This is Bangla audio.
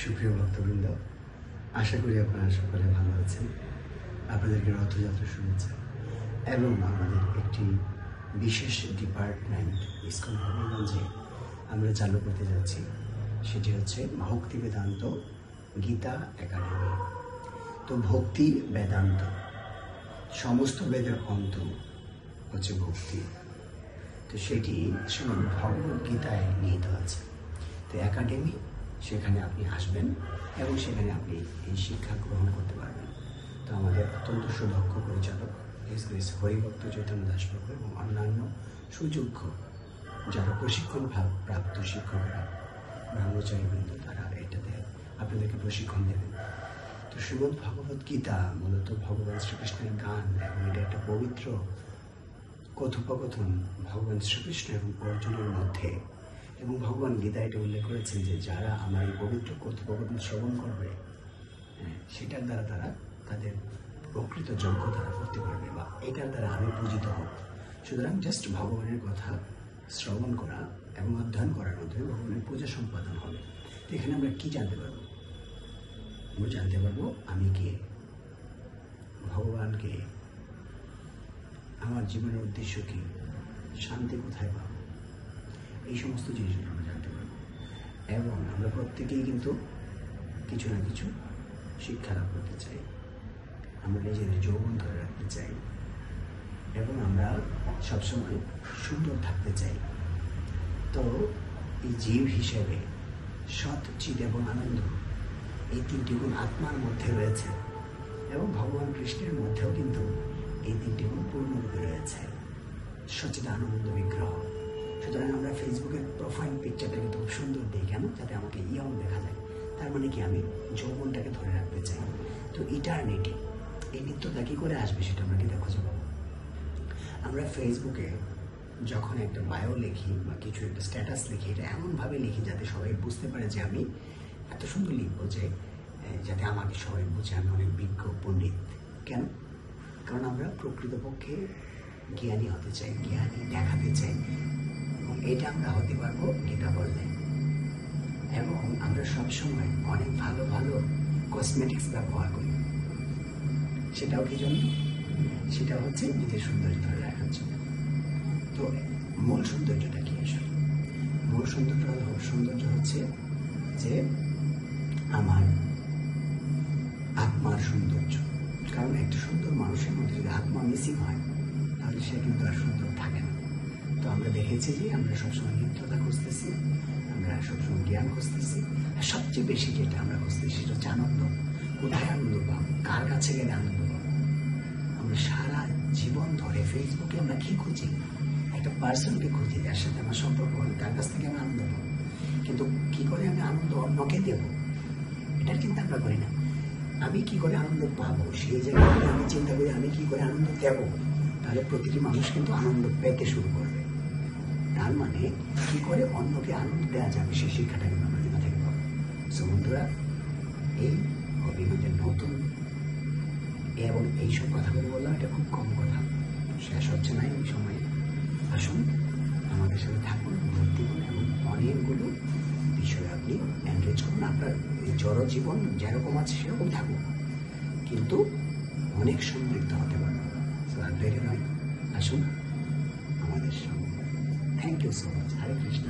সুপ্রিয় ভক্তবৃন্দ, আশা করি আপনারা সকলে ভালো আছেন। আপনাদেরকে রথযাত্রা শুভেচ্ছা এবং আমাদের একটি বিশেষ ডিপার্টমেন্ট ইসকন হবিগঞ্জে আমরা চালু করতে যাচ্ছি। সেটি হচ্ছে ভক্তি বেদান্ত গীতা একাডেমি। তো ভক্তি বেদান্ত, সমস্ত বেদের অন্ত হচ্ছে ভক্তি। তো সেটি ভগবত গীতায় নিহিত আছে। তো একাডেমি, সেখানে আপনি আসবেন এবং সেখানে আপনি এই শিক্ষা গ্রহণ করতে পারবেন। তো আমাদের অত্যন্ত সুদক্ষ পরিচালক এস হরিভক্ত চৈতন্য দাস প্রভু এবং অন্যান্য সুযোগ্য যারা প্রশিক্ষণ প্রাপ্ত শিক্ষকরা, ব্রহ্মচারীবৃন্দ, তারা এটাতে আপনাদেরকে প্রশিক্ষণ দেবেন। তো শ্রীমদ্ ভগবত গীতা মূলত ভগবান শ্রীকৃষ্ণের গান এবং এটা একটা পবিত্র কথোপকথন ভগবান শ্রীকৃষ্ণ এবং অর্জুনের মধ্যে। এবং ভগবান গীতা এটা উল্লেখ করেছেন যে যারা আমার এই পবিত্র কথোপকথন শ্রবণ করবে, সেটার দ্বারা তারা তাদের প্রকৃত যোগ্যতা করতে পারবে বা এটার দ্বারা আমি পূজিত হব। সুতরাং জাস্ট ভগবানের কথা শ্রবণ করা এবং অধ্যয়ন করার মাধ্যমে ভগবানের পূজা সম্পাদন হবে। তো এখানে আমরা কি জানতে পারবো? আমরা জানতে পারবো আমি কে, ভগবানকে, আমার জীবনের উদ্দেশ্য কি, শান্তি কোথায় পাবো, এই সমস্ত জিনিসগুলো আমরা জানতে পারবো। এবং আমরা প্রত্যেকেই কিন্তু কিছু না কিছু শিক্ষা লাভ করতে চাই, আমরা নিজেদের যৌবন ধরে রাখতে চাই এবং আমরা সবসময় সুন্দর থাকতে চাই। তো এই জীব হিসেবে সৎ, চিৎ এবং আনন্দ, এই তিনটি গুণ আত্মার মধ্যে রয়েছে এবং ভগবান কৃষ্ণের মধ্যেও কিন্তু এই তিনটি গুণ পূর্ণরূপে রয়েছে। সচ্চিদানন্দ বিগ্রহ। সুতরাং আমরা ফেসবুকের প্রোফাইল পিকচারটা কিন্তু খুব সুন্দর দিই, কেন? যাতে আমাকে ইয়ং দেখা যায়। তার মানে কি, আমি যৌবনটাকে ধরে রাখতে চাই। তো ইটারনিটি, এই নিত্যতা কি করে আসবে সেটা আমরা কিন্তু খুঁজে পাবো। আমরা ফেসবুকে যখন একটা বায়ো লিখি বা কিছু একটা স্ট্যাটাস লিখি, এটা এমনভাবে লিখি যাতে সবাই বুঝতে পারে যে আমি এত সুন্দর লিখবো যে যাতে আমাকে সবাই বুঝে আমি অনেক বিজ্ঞ পণ্ডিত। কেন? কারণ আমরা প্রকৃতপক্ষে জ্ঞানী হতে চাই, জ্ঞানী দেখাতে চাই। এবং এটা আমরা হতে পারবো গীতা বললে। এবং আমরা সবসময় অনেক ভালো ভালো কসমেটিক্স ব্যবহার করি। সেটাও কি জন্য? সেটা হচ্ছে নিজের সৌন্দর্য ধরে রাখার জন্য। তো মূল সৌন্দর্যটা কি আসলে? মূল সৌন্দর্য হচ্ছে যে আমার আত্মার সৌন্দর্য। কারণ একটা সুন্দর মানুষের মধ্যে যদি আত্মা মিসিং হয় তাহলে সে কিন্তু আর সুন্দর থাকে না। তো আমরা দেখেছি যে আমরা সবসময় নিত্যতা খুঁজতেছি, আমরা সবসময় জ্ঞান খুঁজতেছি, আর সবচেয়ে বেশি যেটা আমরা খুঁজতেছি সেটা হচ্ছে আনন্দ। কোথায় আনন্দ পাবো? কার কাছে গেলে আনন্দ পাবো? আমরা সারা জীবন ধরে ফেসবুকে আমরা কি খুঁজি? একটা পার্সনকে খুঁজি যার সাথে আমার সম্পর্ক হবে, তার কাছ থেকে আমি আনন্দ পাবো। কিন্তু কি করে আমি আনন্দ অন্যকে দেব, এটা কিন্তু আমরা করি না। আমি কি করে আনন্দ পাবো সেই জায়গায় আমি চিন্তা করি আমি কি করে আনন্দ দেব, তাহলে প্রতিটি মানুষ কিন্তু আনন্দ পেতে শুরু করবে। তার মানে কি করে অন্যকে আনন্দ দেওয়া যাবে সেই শিক্ষাটা কিন্তু আমরা দিনে থেকে পাবো। সো বন্ধুরা, এই হবিগঞ্জের নতুন এবং এইসব কথাগুলো বললাম, এটা খুব কম কথা, শেষ হচ্ছে না এই সময়ে। আসুন আমাদের সাথে থাকুন, ভর্তি করুন এবং অনেকগুলো বিষয়ে আপনি এনরিচ করুন। আপনার জড় জীবন যেরকম আছে সেরকম থাকুন, কিন্তু অনেক সমৃদ্ধ হতে পারবেন। আর দেরি নয়, আসুন আমাদের সঙ্গে। Thank you so much. Hare Krishna.